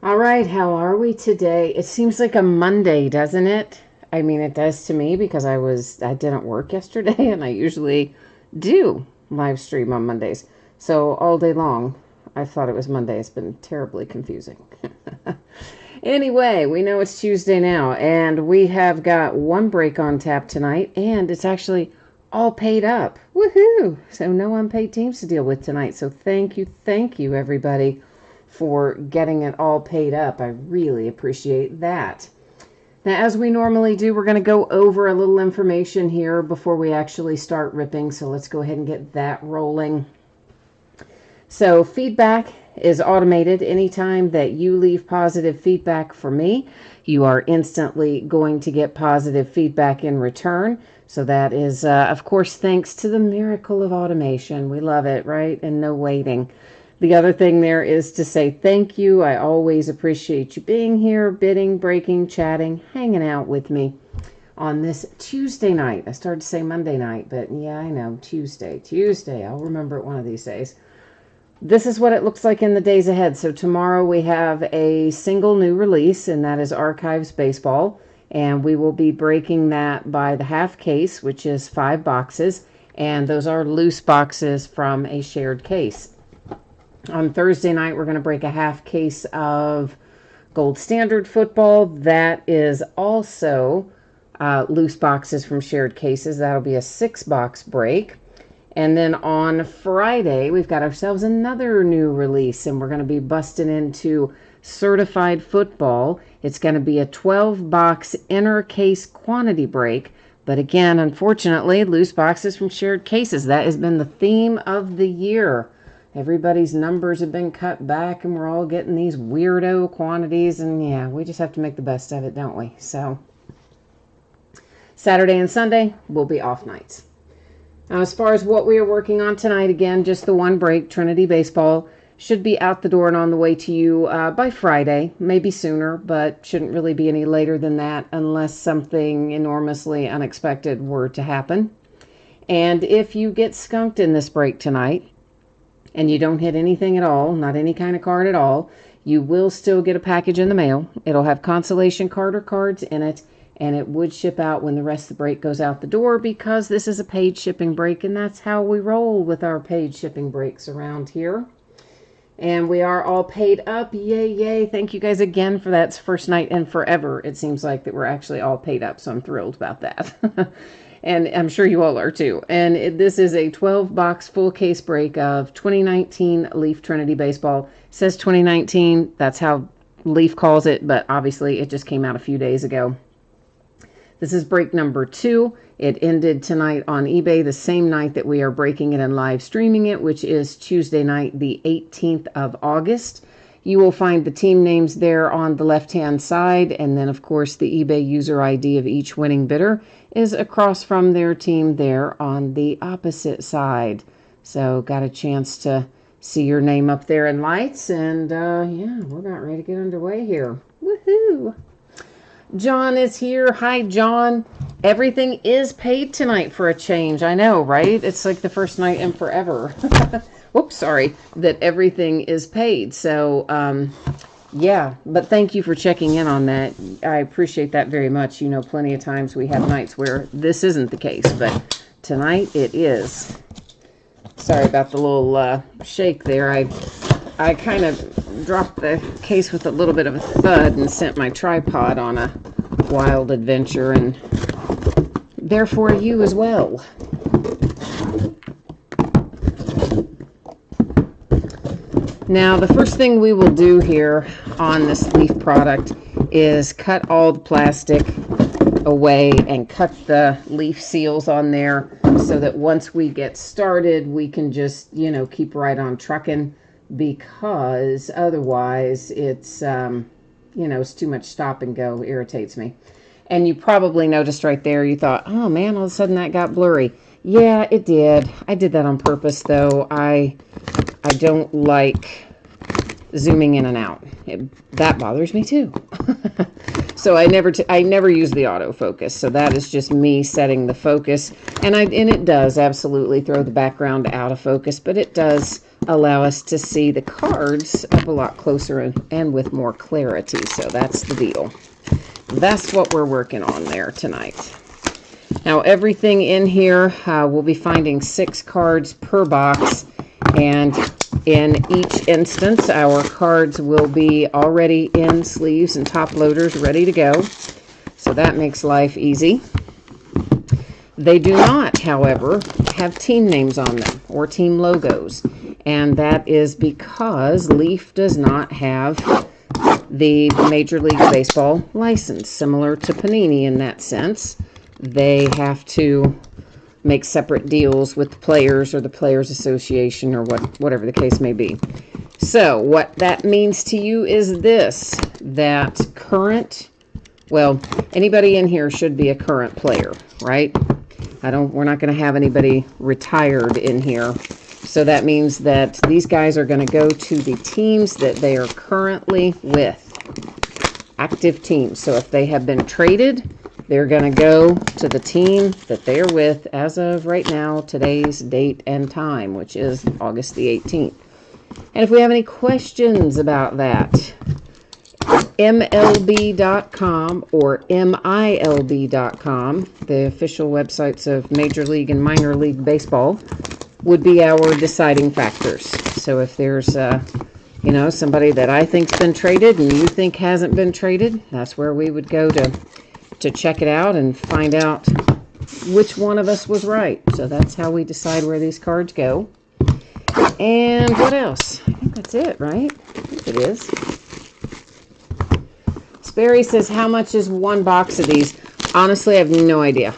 All right, how are we today? It seems like a Monday, doesn't it? I mean, it does to me because I didn't work yesterday and I usually do live stream on Mondays. So all day long, I thought it was Monday. It's been terribly confusing. Anyway, we know it's Tuesday now and we have got one break on tap tonight and it's actually all paid up. Woohoo! So no unpaid teams to deal with tonight. So thank you everybody for getting it all paid up. I really appreciate that. Now, as we normally do, we're going to go over a little information here before we actually start ripping. So let's go ahead and get that rolling. So feedback is automated. Anytime that you leave positive feedback for me, you are instantly going to get positive feedback in return. So that is, of course, thanks to the miracle of automation. We love it, right? And no waiting. The other thing there is to say thank you. I always appreciate you being here, bidding, breaking, chatting, hanging out with me on this Tuesday night. I started to say Monday night, but yeah, I know, Tuesday. I'll remember it one of these days. This is what it looks like in the days ahead. So tomorrow we have a single new release, and that is Archives Baseball. And we will be breaking that by the half case, which is 5 boxes. And those are loose boxes from a shared case. On Thursday night, we're going to break a half case of Gold Standard football. That is also loose boxes from shared cases. That'll be a 6-box break. And then on Friday, we've got ourselves another new release, and we're going to be busting into certified football. It's going to be a 12-box inner case quantity break. But again, unfortunately, loose boxes from shared cases. That has been the theme of the year. Everybody's numbers have been cut back, and we're all getting these weirdo quantities. And yeah, we just have to make the best of it, don't we? So Saturday and Sunday will be off nights. Now, as far as what we are working on tonight, again, just the one break, Trinity Baseball, should be out the door and on the way to you by Friday, maybe sooner, but shouldn't really be any later than that unless something enormously unexpected were to happen. And if you get skunked in this break tonight and you don't hit anything at all, not any kind of card at all, you will still get a package in the mail. It'll have consolation card or cards in it, and it would ship out when the rest of the break goes out the door because this is a paid shipping break, and that's how we roll with our paid shipping breaks around here. And we are all paid up. Yay, yay. Thank you guys again for that first night in forever. It seems like that we're actually all paid up, so I'm thrilled about that. And I'm sure you all are too. And this is a 12-box full case break of 2019 Leaf Trinity Baseball. It says 2019. That's how Leaf calls it, but obviously it just came out a few days ago. This is break number 2. It ended tonight on eBay, the same night that we are breaking it and live streaming it, which is Tuesday night, the 18th of August. You will find the team names there on the left-hand side, and then, of course, the eBay user ID of each winning bidder is across from their team there on the opposite side. So got a chance to see your name up there in lights, and yeah, we're about ready to get underway here. Woohoo! John is here. Hi, John. Everything is paid tonight for a change. I know, right? It's like the first night in forever. Whoops, sorry. That everything is paid. So, yeah. But thank you for checking in on that. I appreciate that very much. You know, plenty of times we have nights where this isn't the case. But tonight it is. Sorry about the little shake there. I kind of dropped the case with a little bit of a thud and sent my tripod on a wild adventure, and therefore you as well. Now, the first thing we will do here on this Leaf product is cut all the plastic away and cut the leaf seals on there so that once we get started, we can just, you know, keep right on trucking. Because otherwise it's, you know, it's too much stop and go. It irritates me. And you probably noticed right there, you thought, oh man, all of a sudden that got blurry. Yeah, it did. I did that on purpose, though. I don't like zooming in and out. That bothers me too. So I never use the autofocus. So that is just me setting the focus. And it does absolutely throw the background out of focus, but it does allow us to see the cards up a lot closer and with more clarity. So that's the deal. That's what we're working on there tonight. Now everything in here, we'll be finding 6 cards per box, and in each instance our cards will be already in sleeves and top loaders ready to go. So that makes life easy. They do not, however, have team names on them or team logos, and that is because Leaf does not have the Major League Baseball license, similar to Panini in that sense. They have to make separate deals with the players or the Players Association or whatever the case may be. So what that means to you is this, that anybody in here should be a current player, right? We're not going to have anybody retired in here. So that means that these guys are going to go to the teams that they are currently with, active teams. So if they have been traded, they're going to go to the team that they're with as of right now, today's date and time, which is August the 18th. And if we have any questions about that, MLB.com or MILB.com, the official websites of Major League and Minor League Baseball, would be our deciding factors. So if there's somebody that I think's been traded and you think hasn't been traded, that's where we would go to check it out and find out which one of us was right. So that's how we decide where these cards go. And what else? I think that's it, right? I think it is. Sperry says, how much is one box of these? Honestly, I have no idea.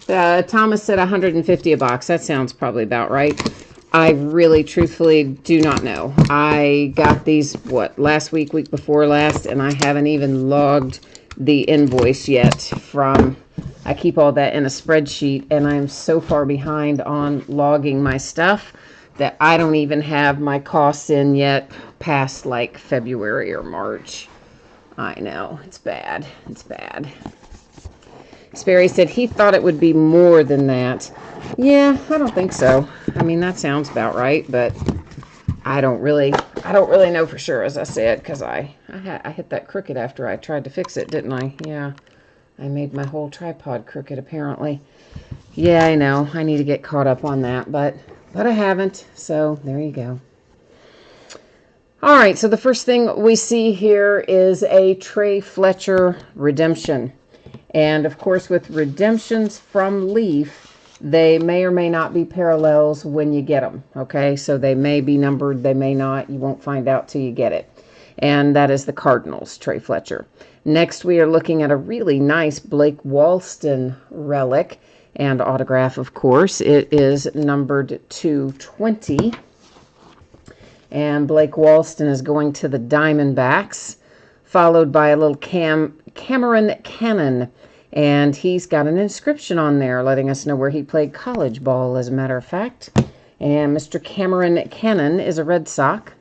Thomas said 150 a box. That sounds probably about right. I really, truthfully, do not know. I got these, last week before last, and I haven't even logged the invoice yet I keep all that in a spreadsheet, and I'm so far behind on logging my stuff that I don't even have my costs in yet past like February or March. I know, it's bad. It's bad. Sperry said he thought it would be more than that. Yeah, I don't think so. I mean, that sounds about right, but I don't really know for sure, as I said, because I hit that crooked after I tried to fix it, didn't I? Yeah, I made my whole tripod crooked, apparently. Yeah, I know. I need to get caught up on that, but I haven't, so there you go. All right, so the first thing we see here is a Trey Fletcher redemption. And, of course, with redemptions from Leaf, they may or may not be parallels when you get them, okay? So they may be numbered, they may not. You won't find out till you get it. And that is the Cardinals, Trey Fletcher. Next, we are looking at a really nice Blake Walston relic and autograph, of course. It is numbered 220. And Blake Walston is going to the Diamondbacks, followed by a little Cameron Cannon. And he's got an inscription on there letting us know where he played college ball, as a matter of fact. And Mr. Cameron Cannon is a Red Sox.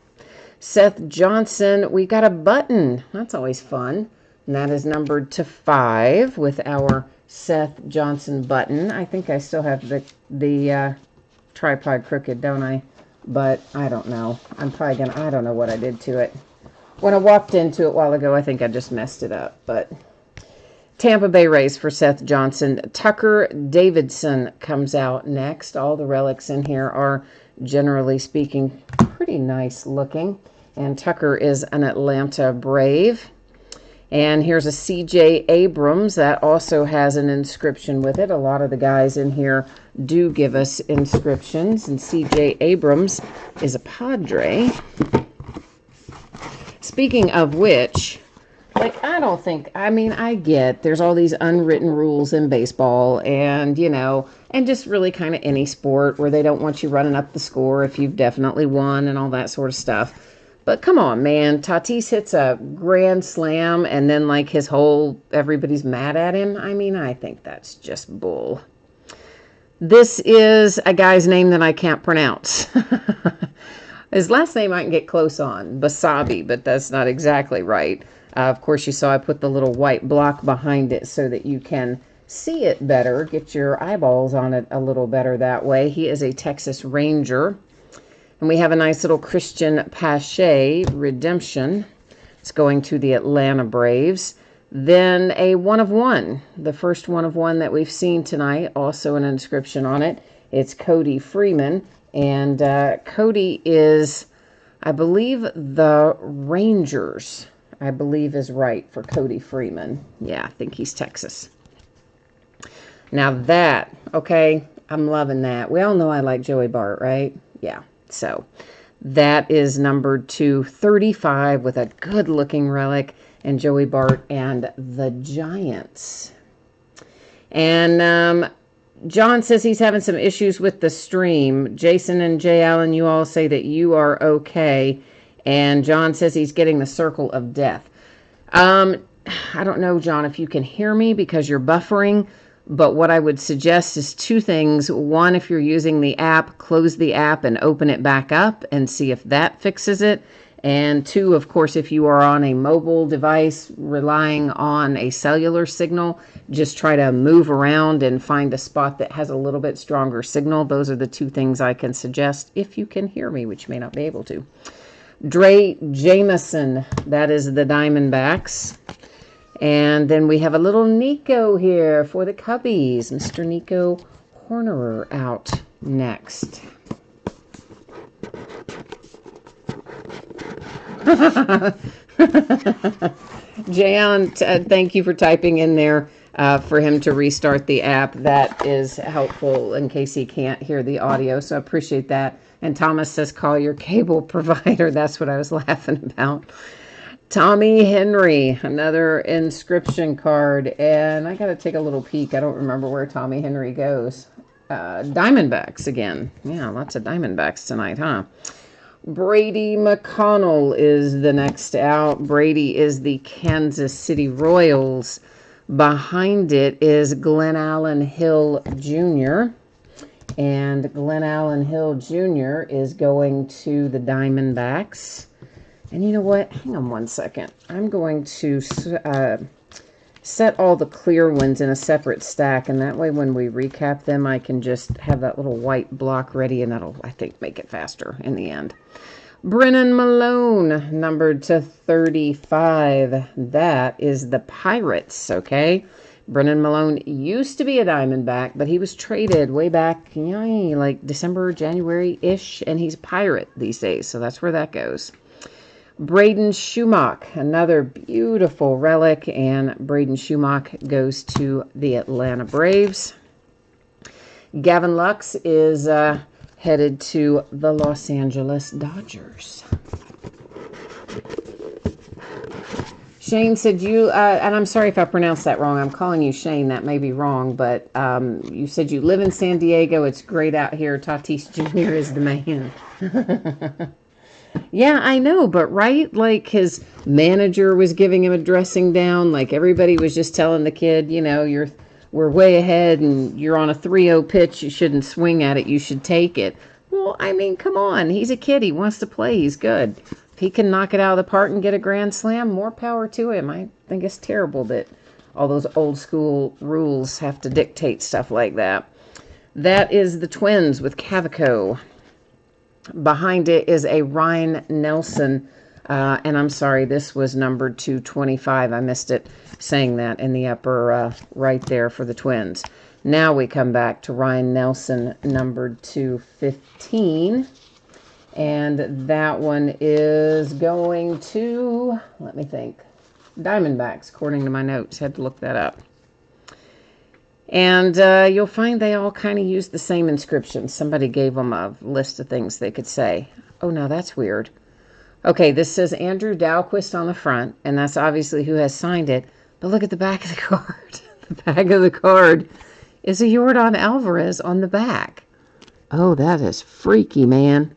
Seth Johnson, we got a button. That's always fun. And that is numbered to 5 with our Seth Johnson button. I think I still have the tripod crooked, don't I? But I don't know. I don't know what I did to it. When I walked into it a while ago, I think I just messed it up, but... Tampa Bay Rays for Seth Johnson. Tucker Davidson comes out next. All the relics in here are, generally speaking, pretty nice looking. And Tucker is an Atlanta Brave. And here's a C.J. Abrams that also has an inscription with it. A lot of the guys in here do give us inscriptions. And C.J. Abrams is a Padre. Speaking of which... I get there's all these unwritten rules in baseball and just really kind of any sport where they don't want you running up the score if you've definitely won and all that sort of stuff. But come on, man. Tatis hits a grand slam and then everybody's mad at him. I think that's just bull. This is a guy's name that I can't pronounce. His last name I can get close on, Basabi, but that's not exactly right. Of course, you saw I put the little white block behind it so that you can see it better, get your eyeballs on it a little better that way. He is a Texas Ranger. And we have a nice little Christian Pache redemption. It's going to the Atlanta Braves. Then a 1 of 1, the first 1 of 1 that we've seen tonight, also an inscription on it. It's Cody Freeman, and Cody is, I believe, the Rangers, I believe is right for Cody Freeman. Yeah, I think he's Texas. Now that, okay, I'm loving that. We all know I like Joey Bart, right? Yeah, so that is numbered to 35 with a good-looking relic. And Joey Bart and the Giants. And John says he's having some issues with the stream. Jason and Jay Allen, you all say that you are okay. And John says he's getting the circle of death. I don't know, John, if you can hear me because you're buffering. But what I would suggest is 2 things. 1, if you're using the app, close the app and open it back up and see if that fixes it. And 2, of course, if you are on a mobile device relying on a cellular signal, just try to move around and find a spot that has a little bit stronger signal. Those are the 2 things I can suggest if you can hear me, which you may not be able to. Trey Jameson, that is the Diamondbacks. And then we have a little Nico here for the Cubbies. Mr. Nico Hornerer out next. Jay Allen, thank you for typing in there for him to restart the app. That is helpful in case he can't hear the audio, so I appreciate that. And Thomas says, call your cable provider. That's what I was laughing about. Tommy Henry, another inscription card. And I got to take a little peek. I don't remember where Tommy Henry goes. Diamondbacks again. Yeah, lots of Diamondbacks tonight, huh? Brady McConnell is the next out. Brady is the Kansas City Royals. Behind it is Glenn Allen Hill Jr. And Glenn Allen Hill Jr. is going to the Diamondbacks. And you know what? Hang on one second. I'm going to set all the clear ones in a separate stack, and that way when we recap them, I can just have that little white block ready, and that'll, I think, make it faster in the end. Brennan Malone, numbered to 35. That is the Pirates, okay? Brennan Malone used to be a Diamondback, but he was traded way back, like December, January-ish, and he's a Pirate these days, so that's where that goes. Braden Schumacher, another beautiful relic, and Braden Schumacher goes to the Atlanta Braves. Gavin Lux is headed to the Los Angeles Dodgers. Shane said you, and I'm sorry if I pronounced that wrong. I'm calling you Shane. That may be wrong, but you said you live in San Diego. It's great out here. Tatis Jr. is the man. Yeah, I know, but right? Like his manager was giving him a dressing down. Like everybody was just telling the kid, you know, we're way ahead and you're on a 3-0 pitch. You shouldn't swing at it. You should take it. Well, I mean, come on. He's a kid. He wants to play. He's good. If he can knock it out of the park and get a grand slam, more power to him. I think it's terrible that all those old school rules have to dictate stuff like that. That is the Twins with Cavaco. Behind it is a Ryan Nelson, and I'm sorry, this was numbered to 25. I missed it saying that in the upper right there for the Twins. Now we come back to Ryan Nelson, numbered to 15, and that one is going to, let me think, Diamondbacks, according to my notes. Had to look that up. And you'll find they all kind of use the same inscription. Somebody gave them a list of things they could say. Oh, no, that's weird. Okay, this says Andrew Dalquist on the front, and that's obviously who has signed it. But look at the back of the card. The back of the card is a Yordan Alvarez on the back. Oh, that is freaky, man.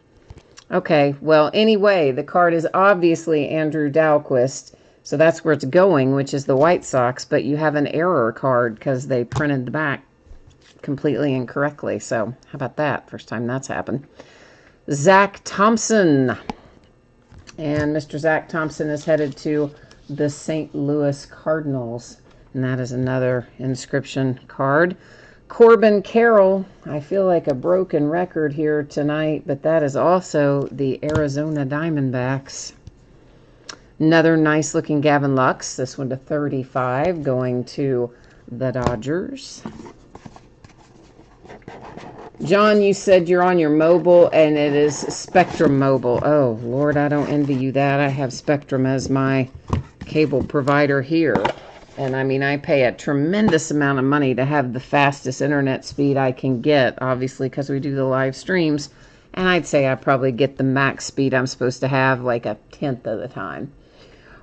Okay, well, anyway, the card is obviously Andrew Dalquist. So that's where it's going, which is the White Sox, but you have an error card because they printed the back completely incorrectly. So how about that? First time that's happened. Zach Thompson. And Mr. Zach Thompson is headed to the St. Louis Cardinals. And that is another inscription card. Corbin Carroll. I feel like a broken record here tonight, but that is also the Arizona Diamondbacks. Another nice looking Gavin Lux. This one to 35, going to the Dodgers. John, you said you're on your mobile, and it is Spectrum Mobile. Oh, Lord, I don't envy you that. I have Spectrum as my cable provider here. And, I mean, I pay a tremendous amount of money to have the fastest internet speed I can get, obviously, because we do the live streams. And I'd say I probably get the max speed I'm supposed to have like a tenth of the time.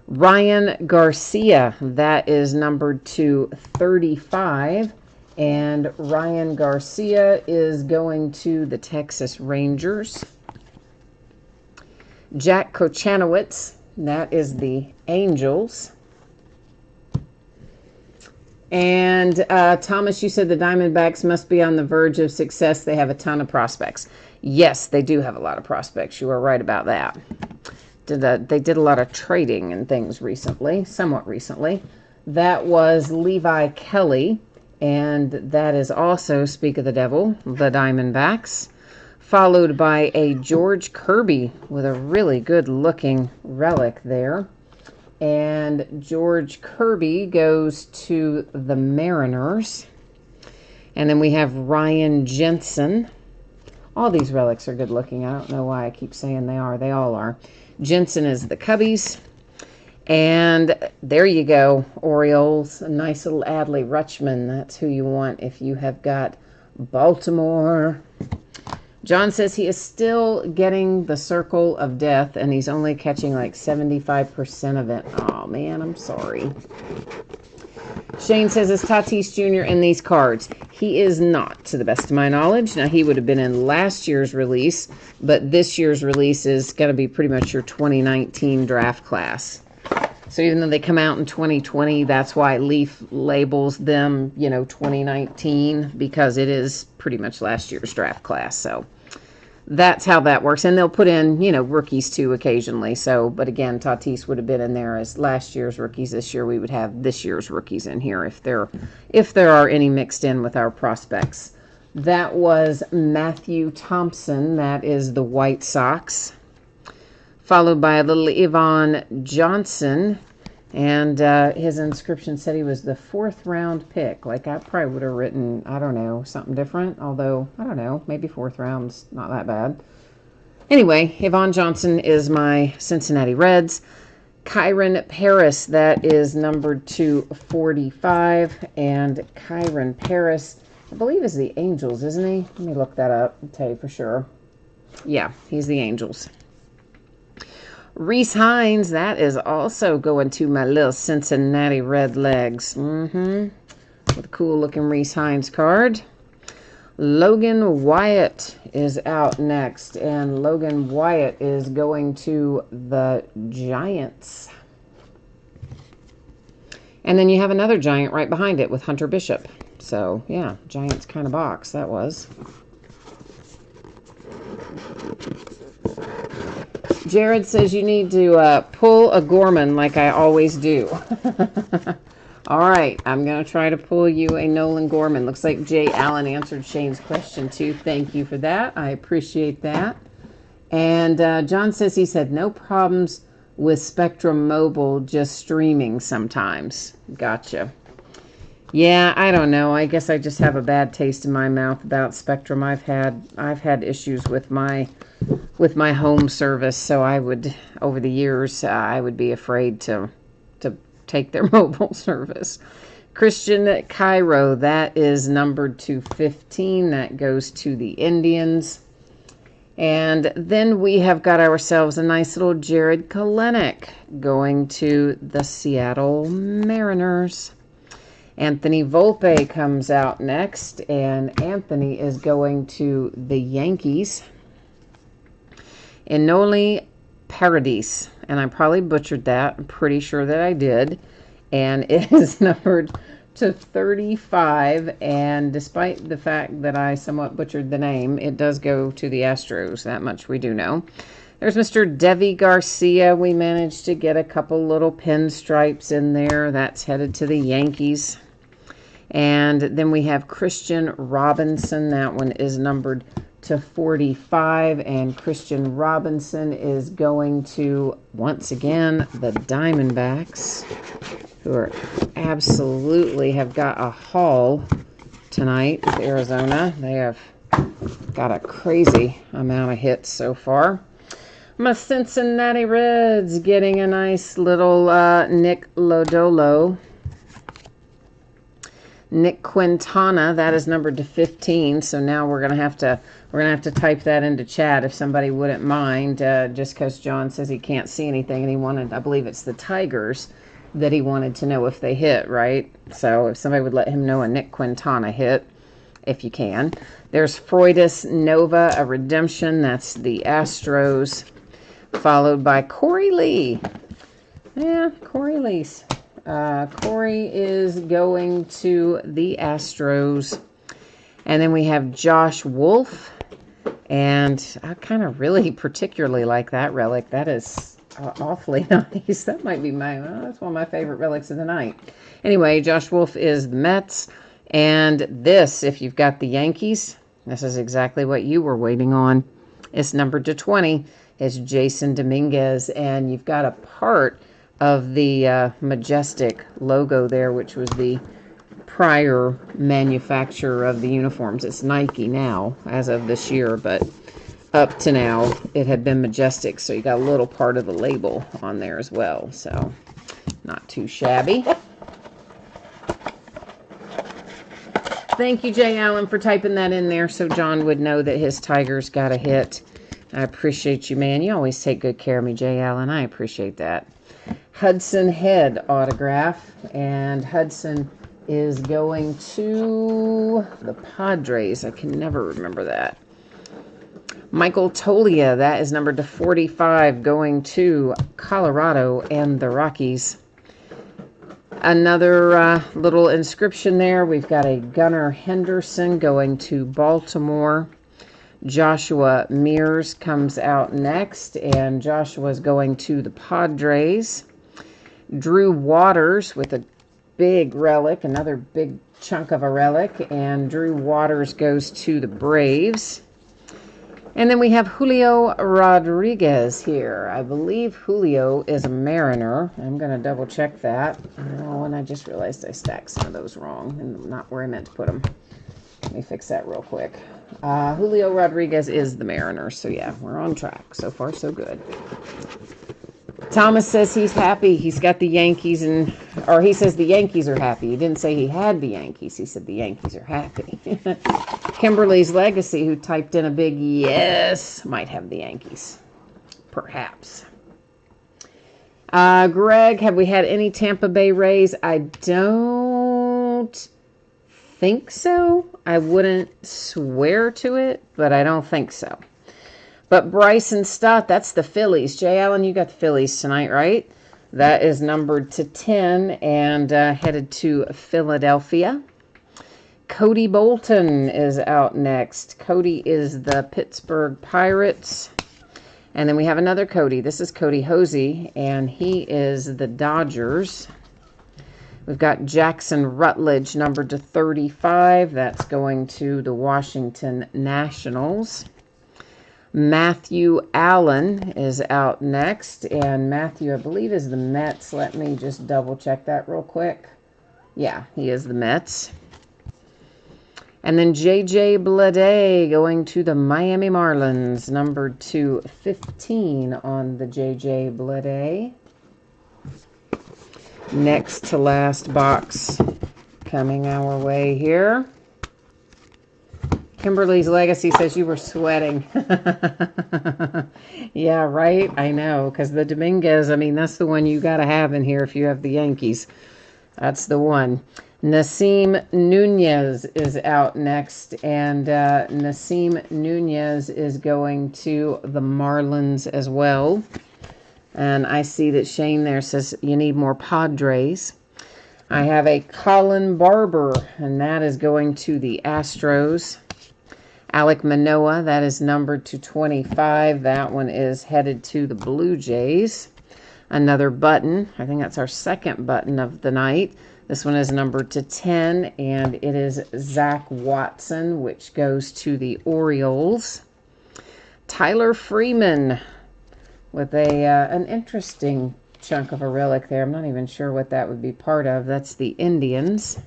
Ryan Garcia, that is numbered to 35. And Ryan Garcia is going to the Texas Rangers. Jack Kochanowicz, that is the Angels. And Thomas, you said the Diamondbacks must be on the verge of success. They have a ton of prospects. Yes, they do have a lot of prospects. You are right about that. They did a lot of trading and things recently, somewhat recently. That was Levi Kelly. And that is also, speak of the devil, the Diamondbacks, followed by a George Kirby with a really good-looking relic there. And George Kirby goes to the Mariners. And then we have Ryan Jensen. All these relics are good-looking. I don't know why I keep saying they are. They all are. Jensen is the Cubbies. And there you go, Orioles, a nice little Adley Rutschman. That's who you want if you have got Baltimore. John says he is still getting the circle of death, and he's only catching like 75% of it. Oh, man, I'm sorry. Shane says, is Tatis Jr. in these cards? He is not, to the best of my knowledge. Now, he would have been in last year's release, but this year's release is going to be pretty much your 2019 draft class. So even though they come out in 2020, that's why Leaf labels them, 2019, because it is pretty much last year's draft class. So that's how that works. And they'll put in, rookies too occasionally. So, but again, Tatis would have been in there as last year's rookies. This year we would have this year's rookies in here if there are any mixed in with our prospects. That was Matthew Thompson. That is the White Sox. Followed by a little Ivan Johnson, and his inscription said he was the 4th round pick. Like, I probably would have written, I don't know, something different, although, I don't know, maybe 4th round's not that bad. Anyway, Ivan Johnson is my Cincinnati Reds. Kyron Paris, that is numbered to 45, and Kyron Paris, I believe is the Angels, isn't he? Let me look that up and tell you for sure. Yeah, he's the Angels. Reese Hines, that is also going to my little Cincinnati Red Legs. With a cool looking Reese Hines card. Logan Wyatt is out next, and Logan Wyatt is going to the Giants. And then you have another Giant right behind it with Hunter Bishop. So, yeah, Giants kind of box, that was. Jared says you need to pull a Gorman like I always do. All right, I'm going to try to pull you a Nolan Gorman. Looks like Jay Allen answered Shane's question too. Thank you for that. I appreciate that. And John says he said no problems with Spectrum Mobile, just streaming sometimes. Gotcha. Yeah, I don't know. I guess I just have a bad taste in my mouth about Spectrum. I've had issues with my home service, so I would, over the years, I would be afraid to take their mobile service. Christian Cairo, that is numbered to 15. That goes to the Indians. And then we have got ourselves a nice little Jared Kelenic going to the Seattle Mariners. Anthony Volpe comes out next, and Anthony is going to the Yankees. Enoli Paradis, and I probably butchered that. I'm pretty sure that I did. And it is numbered to 35, and despite the fact that I somewhat butchered the name, it does go to the Astros. That much we do know. There's Mr. Devi Garcia. We managed to get a couple little pinstripes in there. That's headed to the Yankees. And then we have Christian Robinson. That one is numbered to 45, and Christian Robinson is going to, once again, the Diamondbacks, who are absolutely have got a haul tonight with Arizona. They have got a crazy amount of hits so far. My Cincinnati Reds getting a nice little Nick Lodolo. Nick Quintana, that is numbered to 15. So now we're gonna have to type that into chat if somebody wouldn't mind. Just because John says he can't see anything, and he wanted, I believe it's the Tigers that he wanted to know if they hit, right? So if somebody would let him know a Nick Quintana hit, if you can. There's Freudis Nova, a redemption. That's the Astros, followed by Corey Lee. Yeah, Corey Lee's. Corey is going to the Astros. And then we have Josh Wolf. And I kind of really particularly like that relic. That is awfully nice. That might be that's one of my favorite relics of the night. Anyway, Josh Wolf is the Mets. And this, if you've got the Yankees, this is exactly what you were waiting on. It's numbered to 20. It's Jason Dominguez. And you've got a part of the Majestic logo there, which was the prior manufacturer of the uniforms. It's Nike now, as of this year, but up to now, it had been Majestic, so you got a little part of the label on there as well, so not too shabby. Thank you, Jay Allen, for typing that in there so John would know that his Tigers got a hit. I appreciate you, man. You always take good care of me, Jay Allen. I appreciate that. Hudson Head autograph, and Hudson is going to the Padres. I can never remember that. Michael Tolia, that is numbered to 45, going to Colorado and the Rockies. Another little inscription there. We've got a Gunnar Henderson going to Baltimore. Joshua Mears comes out next, and Joshua's going to the Padres. Drew Waters with a big relic, another big chunk of a relic, and Drew Waters goes to the Braves. And then we have Julio Rodriguez here. I believe Julio is a Mariner. I'm going to double check that. Oh, and I just realized I stacked some of those wrong and not where I meant to put them. Let me fix that real quick. Julio Rodriguez is the Mariner, so yeah, we're on track. So far, so good. Thomas says he's happy. He's got the Yankees, or he says the Yankees are happy. He didn't say he had the Yankees. He said the Yankees are happy. Kimberly's Legacy, who typed in a big yes, might have the Yankees. Perhaps. Greg, have we had any Tampa Bay Rays? I don't think so. I wouldn't swear to it, but I don't think so. But Bryson Stott, that's the Phillies. Jay Allen, you got the Phillies tonight, right? That is numbered to 10 and headed to Philadelphia. Cody Bolton is out next. Cody is the Pittsburgh Pirates. And then we have another Cody. This is Cody Hosey, and he is the Dodgers. We've got Jackson Rutledge, numbered to 35. That's going to the Washington Nationals. Matthew Allen is out next, and Matthew, I believe, is the Mets. Let me just double check that real quick. Yeah, he is the Mets. And then J.J. Bleday going to the Miami Marlins, numbered to 15 on the J.J. Bleday. Next to last box coming our way here. Kimberly's Legacy says you were sweating. Yeah, right? I know, because the Dominguez, I mean, that's the one you got to have in here if you have the Yankees. That's the one. Nasim Nunez is out next, and Nasim Nunez is going to the Marlins as well. And I see that Shane there says you need more Padres. I have a Colin Barber, and that is going to the Astros. Alek Manoah, that is numbered to 25. That one is headed to the Blue Jays. Another button. I think that's our second button of the night. This one is numbered to 10, and it is Zach Watson, which goes to the Orioles. Tyler Freeman with an interesting chunk of a relic there. I'm not even sure what that would be part of. That's the Indians.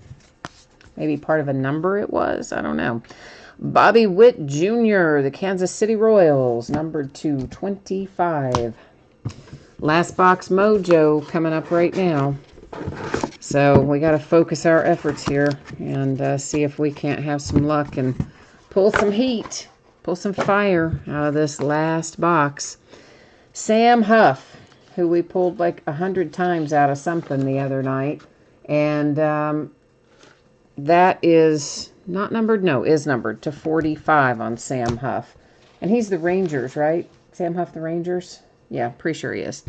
Maybe part of a number it was. I don't know. Bobby Witt Jr., the Kansas City Royals, numbered to 25. Last box mojo coming up right now. So we got to focus our efforts here and see if we can't have some luck and pull some heat, pull some fire out of this last box. Sam Huff, who we pulled like 100 times out of something the other night. And that is not numbered. No, is numbered to 45 on Sam Huff. And he's the Rangers, right? Sam Huff, the Rangers? Yeah, pretty sure he is.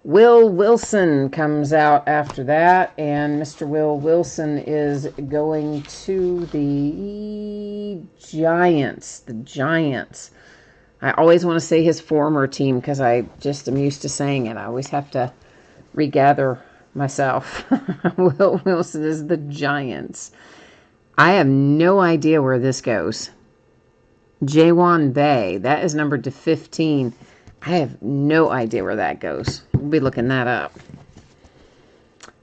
Will Wilson comes out after that, and Mr. Will Wilson is going to the Giants. The Giants. I always want to say his former team because I just am used to saying it. I always have to regather myself. Will Wilson is the Giants. I have no idea where this goes. Jaewon Bay, that is numbered to 15. I have no idea where that goes. We'll be looking that up.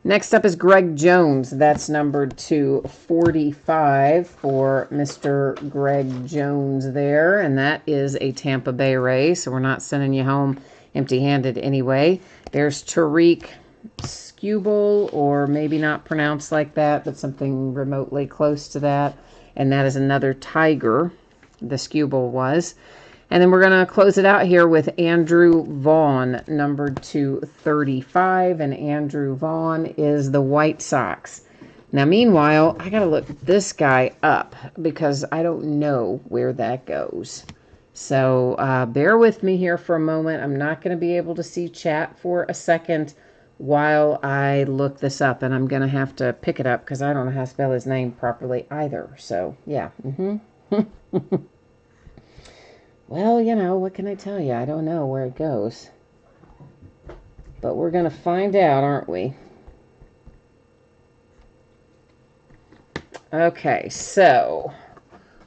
Next up is Greg Jones. That's numbered to 45 for Mr. Greg Jones there. And that is a Tampa Bay Ray, so we're not sending you home empty-handed anyway. There's Tariq Skubal, or maybe not pronounced like that, but something remotely close to that. And that is another Tiger, the Skubal was. And then we're going to close it out here with Andrew Vaughn, numbered to 35. And Andrew Vaughn is the White Sox. Now, meanwhile, I got to look this guy up because I don't know where that goes. So bear with me here for a moment. I'm not going to be able to see chat for a second while I look this up. And I'm going to have to pick it up because I don't know how to spell his name properly either. So, yeah. Well, you know, what can I tell you? I don't know where it goes. But we're going to find out, aren't we? Okay, so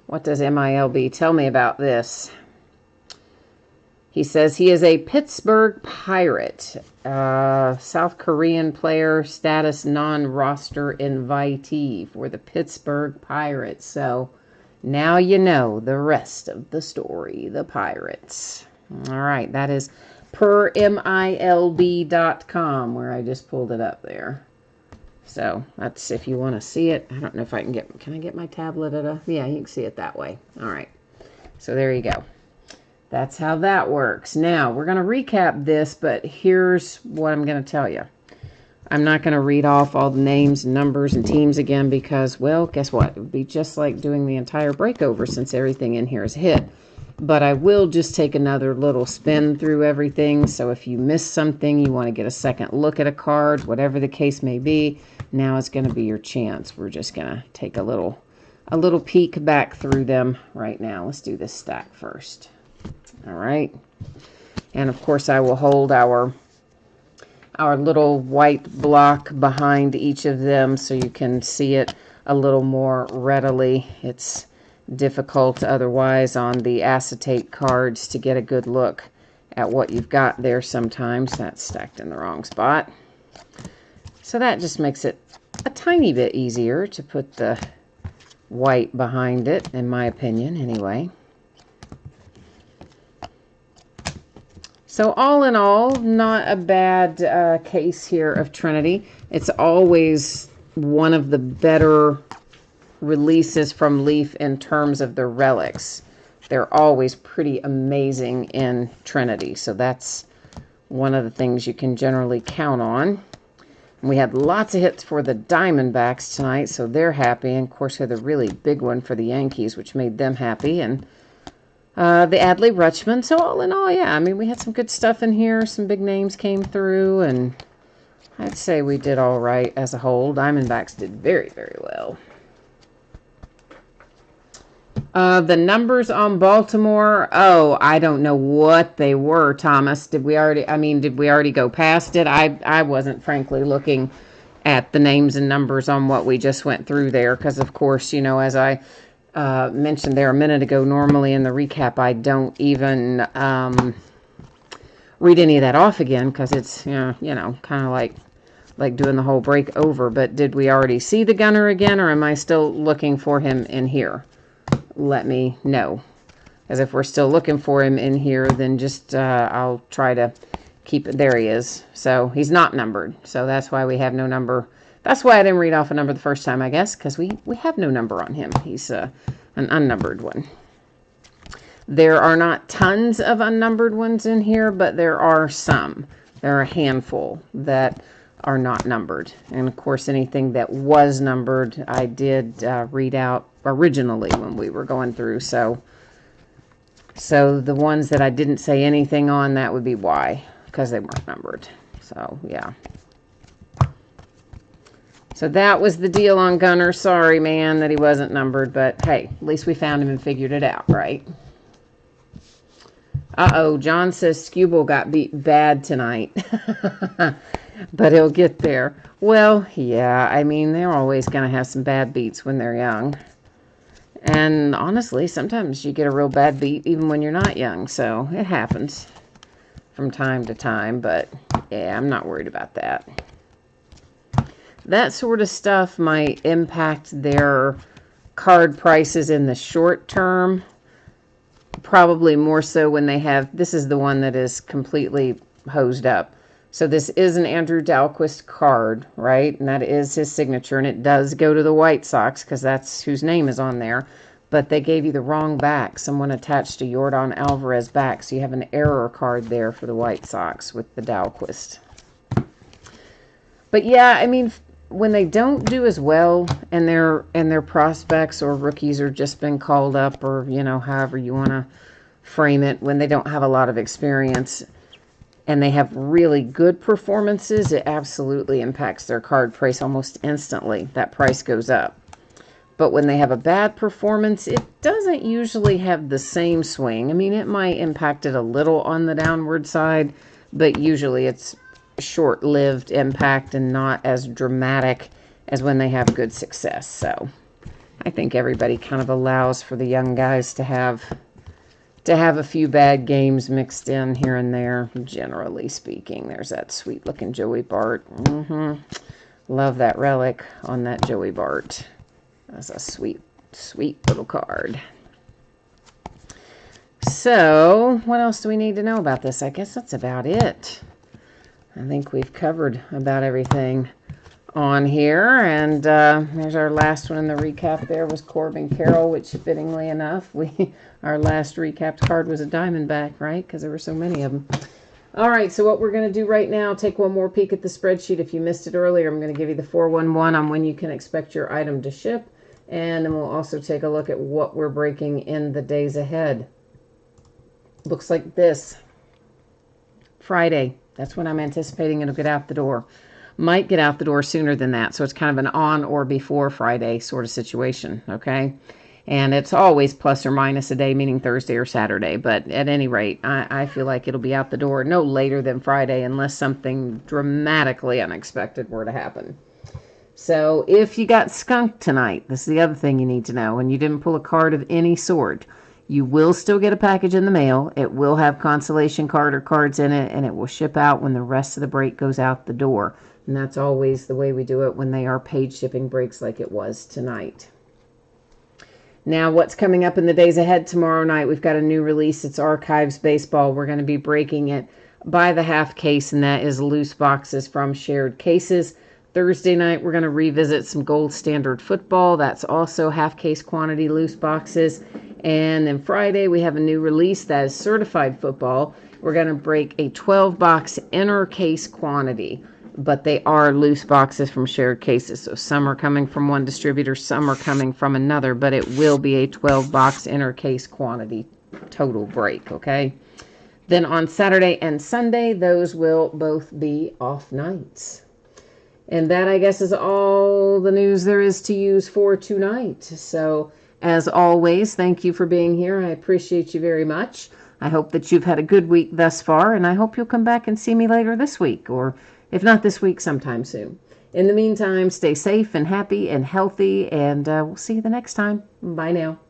what does MILB tell me about this? He says he is a Pittsburgh Pirate, South Korean player, status non-roster invitee for the Pittsburgh Pirates. So now you know the rest of the story, the Pirates. All right, that is per MILB.com, where I just pulled it up there. So that's if you want to see it. I don't know if I can I get my tablet at a, yeah, you can see it that way. All right, so there you go. That's how that works. Now, we're going to recap this, but here's what I'm going to tell you. I'm not going to read off all the names and numbers and teams again because, well, guess what? It would be just like doing the entire breakover since everything in here is hit. But I will just take another little spin through everything. So if you miss something, you want to get a second look at a card, whatever the case may be, now is going to be your chance. We're just going to take a little peek back through them right now. Let's do this stack first. All right. And, of course, I will hold our little white block behind each of them so you can see it a little more readily. It's difficult otherwise on the acetate cards to get a good look at what you've got there sometimes. That's stacked in the wrong spot. So that just makes it a tiny bit easier to put the white behind it, in my opinion, anyway. So all in all, not a bad case here of Trinity. It's always one of the better releases from Leaf in terms of the relics. They're always pretty amazing in Trinity. So that's one of the things you can generally count on. We had lots of hits for the Diamondbacks tonight, so they're happy. And, of course, we had a really big one for the Yankees, which made them happy. And the Adley Rutschman. So all in all, yeah, I mean, we had some good stuff in here. Some big names came through, and I'd say we did all right as a whole. Diamondbacks did very, very well. The numbers on Baltimore, oh, I don't know what they were, Thomas. Did we already go past it? I wasn't frankly looking at the names and numbers on what we just went through there because, of course, as I mentioned there a minute ago, normally in the recap I don't even read any of that off again because it's, kind of like doing the whole break over. But did we already see the gunner again, or am I still looking for him in here? Let me know. As if we're still looking for him in here, then just I'll try to keep it. There he is. So he's not numbered. So that's why we have no number. That's why I didn't read off a number the first time, I guess, because we have no number on him. He's an unnumbered one. There are not tons of unnumbered ones in here, but there are some. There are a handful that are not numbered. And of course, anything that was numbered, I did read out originally when we were going through. So the ones that I didn't say anything on, that would be why, because they weren't numbered. So, yeah. So that was the deal on Gunner. Sorry, man, that he wasn't numbered, but hey, at least we found him and figured it out, right? Uh-oh, John says Skubal got beat bad tonight. But he'll get there. Well, yeah, I mean, they're always going to have some bad beats when they're young. And honestly, sometimes you get a real bad beat even when you're not young. So it happens from time to time. But yeah, I'm not worried about that. That sort of stuff might impact their card prices in the short term. Probably more so when they have, this is the one that is completely hosed up. So this is an Andrew Dalquist card, right? And that is his signature, and it does go to the White Sox because that's whose name is on there. But they gave you the wrong back. Someone attached a Yordan Alvarez back, so you have an error card there for the White Sox with the Dalquist. But yeah, I mean, when they don't do as well, and their prospects or rookies are just been called up, or however you want to frame it, when they don't have a lot of experience and they have really good performances, it absolutely impacts their card price almost instantly. That price goes up. But when they have a bad performance, it doesn't usually have the same swing. I mean, it might impact it a little on the downward side, but usually it's short-lived impact and not as dramatic as when they have good success. So I think everybody kind of allows for the young guys to have a few bad games mixed in here and there, generally speaking. There's that sweet-looking Joey Bart. Love that relic on that Joey Bart. That's a sweet, sweet little card. So, what else do we need to know about this? I guess that's about it. I think we've covered about everything on here. And there's our last one in the recap. There was Corbin Carroll, which fittingly enough, our last recapped card was a Diamondback, right? Because there were so many of them. All right, so what we're going to do right now, take one more peek at the spreadsheet. If you missed it earlier, I'm going to give you the 411 on when you can expect your item to ship. And then we'll also take a look at what we're breaking in the days ahead. Looks like this. Friday. That's when I'm anticipating it'll get out the door. Might get out the door sooner than that. So it's kind of an on or before Friday sort of situation, okay? And it's always plus or minus a day, meaning Thursday or Saturday. But at any rate, I feel like it'll be out the door no later than Friday unless something dramatically unexpected were to happen. So if you got skunked tonight, this is the other thing you need to know, and you didn't pull a card of any sort, you will still get a package in the mail. It will have consolation card or cards in it, and it will ship out when the rest of the break goes out the door. And that's always the way we do it when they are paid shipping breaks like it was tonight. Now, what's coming up in the days ahead tomorrow night? We've got a new release. It's Archives Baseball. We're going to be breaking it by the half case, and that is loose boxes from shared cases. Thursday night, we're going to revisit some gold standard football. That's also half case quantity loose boxes. And then Friday, we have a new release that is certified football. We're going to break a 12-box inner case quantity, but they are loose boxes from shared cases. So some are coming from one distributor, some are coming from another, but it will be a 12-box inner case quantity total break, okay? Then on Saturday and Sunday, those will both be off nights. And that, I guess, is all the news there is to use for tonight. So, as always, thank you for being here. I appreciate you very much. I hope that you've had a good week thus far, and I hope you'll come back and see me later this week, or if not this week, sometime soon. In the meantime, stay safe and happy and healthy, and we'll see you the next time. Bye now.